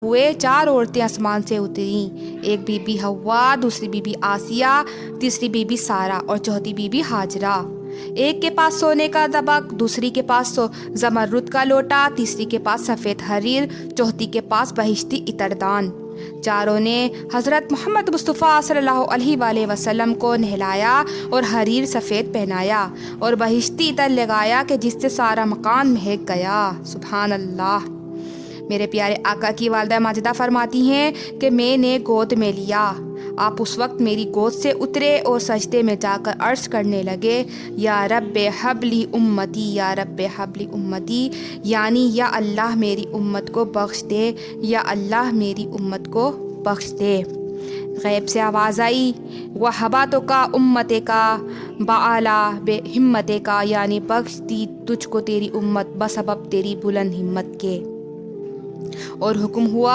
ہوئے 4 عورتیں آسمان سے اتریں، ایک بی بی حوا، دوسری بی بی آسیہ، تیسری بی بی سارہ اور چوتھی بی بی ہاجرہ۔ ایک کے پاس سونے کا طبق، دوسری کے پاس زمرد کا لوٹا، تیسری کے پاس سفید حریر، چوتھی کے پاس بہشتی عطردان۔ چاروں نے حضرت محمد مصطفیٰ صلی اللہ علیہ وآلہ وسلم کو نہلایا اور حریر سفید پہنایا اور بہشتی عطر لگایا کہ جس سے سارا مکان مہک گیا۔ سبحان اللہ۔ میرے پیارے آقا کی والدہ ماجدہ فرماتی ہیں کہ میں نے گود میں لیا، آپ اس وقت میری گود سے اترے اور سجدے میں جا کر عرض کرنے لگے، یا رب حبلی امتی، یا رب حبلی امتی، یعنی یا اللہ میری امت کو بخش دے، یا اللہ میری امت کو بخش دے۔ غیب سے آواز آئی، وَحَبَتُکَ اُمَّتِکَ بَعَلَىٰ بِہِمَّتِکَ، یعنی بخش دی تجھ کو تیری امت بسبب تیری بلند ہمت کے۔ اور حکم ہوا